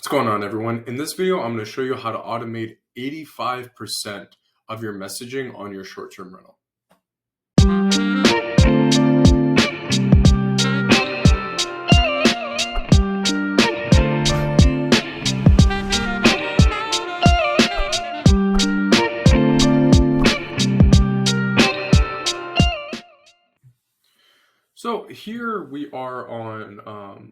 going on, everyone? In this video, I'm going to show you how to automate 85% of your messaging on your short-term rental. So here we are on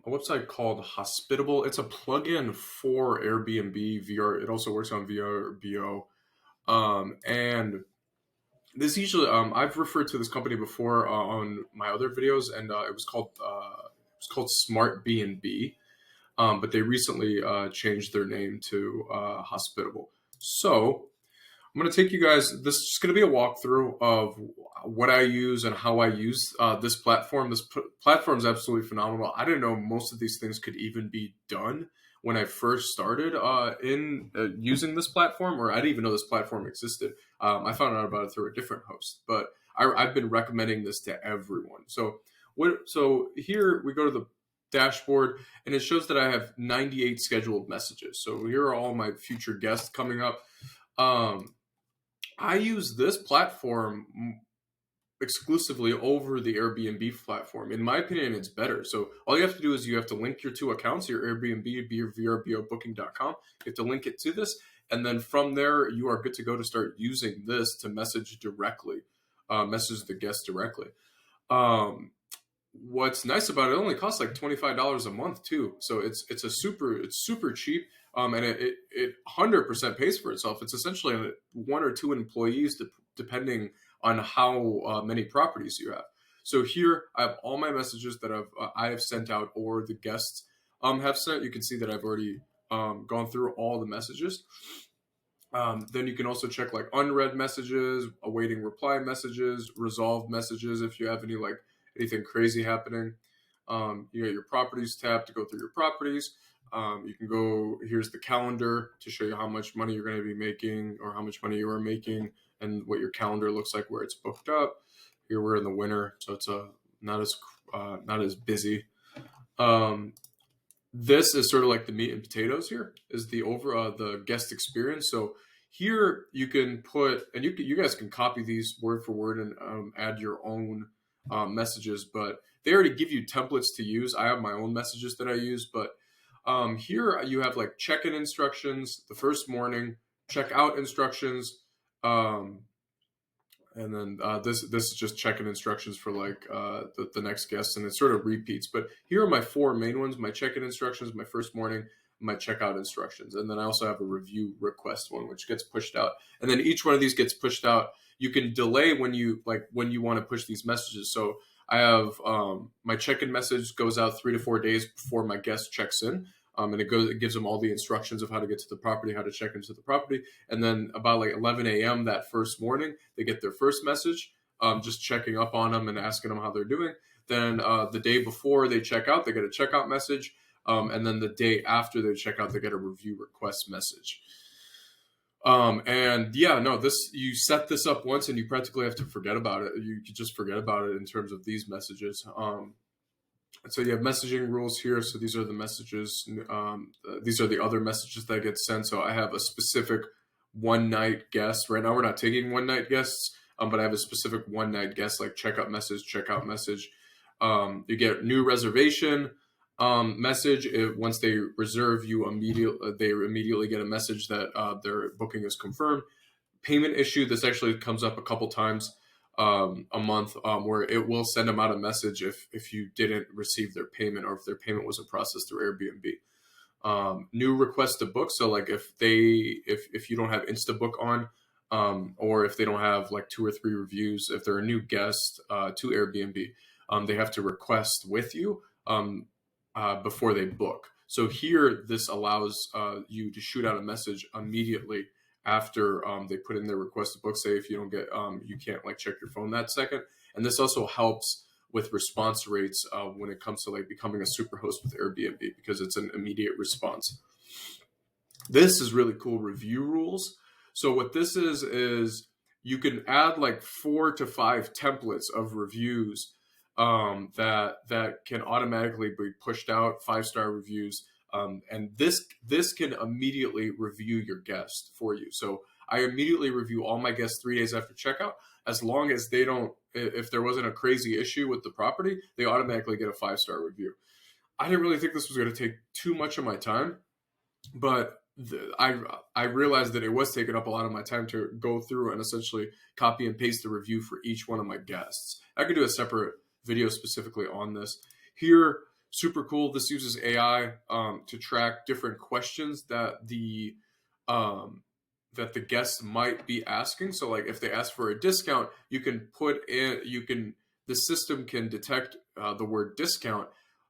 a website called Hospitable. It's a plugin for Airbnb VR. It also works on VRBO. And this usually, I've referred to this company before on my other videos, and it was called SmartBNB. But they recently changed their name to Hospitable. So I'm going to take you guys, this is just going to be a walkthrough of what I use and how I use this platform. This platform is absolutely phenomenal. I didn't know most of these things could even be done when I first started using this platform, or I didn't even know this platform existed. I found out about it through a different host, but I've been recommending this to everyone. So here we go to the dashboard, and it shows that I have 98 scheduled messages. So here are all my future guests coming up. I use this platform exclusively over the Airbnb platform. In my opinion, it's better. So all you have to do is you have to link your two accounts, your Airbnb, your VRBObooking.com. You have to link it to this. And then from there, you are good to go to start using this to message directly, message the guest directly. What's nice about it, it only costs like $25 a month too. So it's super cheap. And it 100% pays for itself. It's essentially one or two employees depending on how many properties you have. So here I have all my messages that I have sent out, or the guests have sent. You can see that I've already gone through all the messages. Then you can also check like unread messages, awaiting reply messages, resolved messages if you have anything crazy happening. You got your properties tab to go through your properties. You can go, here's the calendar to show you how much money you're going to be making, or how much money you are making, and what your calendar looks like where it's booked up. Here we're in the winter, so it's not as busy. This is sort of like the meat and potatoes. Here is the guest experience. So here you can put, and you guys can copy these word for word and add your own messages, but they already give you templates to use. I have my own messages that I use, but here you have like check-in instructions the first morning, check-out instructions, and then this is just check-in instructions for like the next guest, and it sort of repeats. But here are my four main ones: my check-in instructions, my first morning, my checkout instructions, and then I also have a review request one, which gets pushed out. And then each one of these gets pushed out. You can delay when you want to push these messages. So I have my check-in message goes out 3 to 4 days before my guest checks in. And it gives them all the instructions of how to get to the property, how to check into the property. And then about like 11 a.m. that first morning, they get their first message, just checking up on them and asking them how they're doing. Then the day before they check out, they get a checkout message. And then the day after they check out, they get a review request message. You set this up once and you practically have to forget about it. You could just forget about it in terms of these messages. So you have messaging rules here. So these are the messages. These are the other messages that get sent. So I have a specific one-night guest. Right now we're not taking one-night guests, but I have a specific one-night guest, like checkout message, checkout message. You get new reservation message. Once they reserve you, they immediately get a message that their booking is confirmed. Payment issue. This actually comes up a couple times a month, where it will send them out a message if you didn't receive their payment, or if their payment wasn't processed through Airbnb. New request to book. So like if you don't have Instabook on, or if they don't have like 2 or 3 reviews, if they're a new guest to Airbnb, they have to request with you before they book. So here, this allows you to shoot out a message immediately after they put in their request to book. Say if you don't get, you can't like check your phone that second. And this also helps with response rates when it comes to like becoming a super host with Airbnb, because it's an immediate response. This is really cool. Review rules. So what this is you can add like 4 to 5 templates of reviews that can automatically be pushed out, 5-star reviews And this can immediately review your guest for you. So I immediately review all my guests 3 days after checkout. As long as they don't, if there wasn't a crazy issue with the property, they automatically get a 5-star review. I didn't really think this was going to take too much of my time, but I realized that it was taking up a lot of my time to go through and essentially copy and paste the review for each one of my guests. I could do a separate video specifically on this. Here, super cool. This uses AI to track different questions that the guests might be asking. So like if they ask for a discount, you can put in, the system can detect the word discount,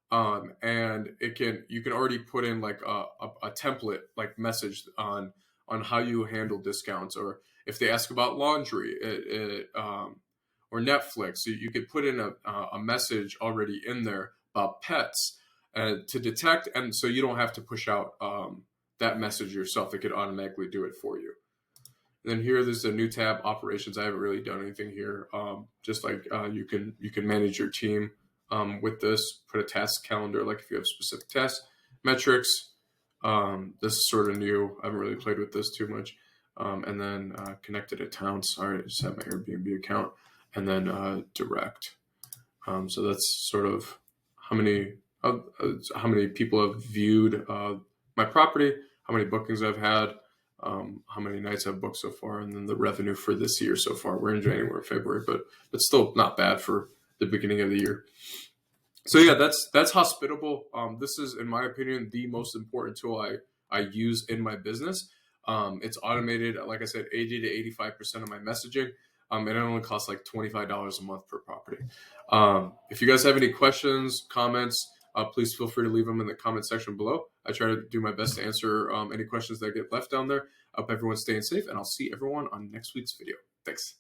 and you can already put in like a template like message on how you handle discounts, or if they ask about laundry or Netflix, you could put in a message already in there about pets to detect, and so you don't have to push out that message yourself. It could automatically do it for you. And then here, there's a new tab, operations. I haven't really done anything here. Just like you can manage your team with this. Put a task calendar, like if you have specific tasks. Metrics. This is sort of new. I haven't really played with this too much. And then connected accounts. All right, I just have my Airbnb account. And then direct. So that's sort of how many people have viewed my property, how many bookings I've had, how many nights I've booked so far, and then the revenue for this year so far. We're in January, February, but it's still not bad for the beginning of the year. So yeah, that's Hospitable. This is, in my opinion, the most important tool I use in my business. It's automated, like I said, 80 to 85% of my messaging. And it only costs like $25 a month per property. If you guys have any questions, comments, please feel free to leave them in the comment section below. I try to do my best to answer any questions that get left down there. I hope everyone's staying safe, and I'll see everyone on next week's video. Thanks.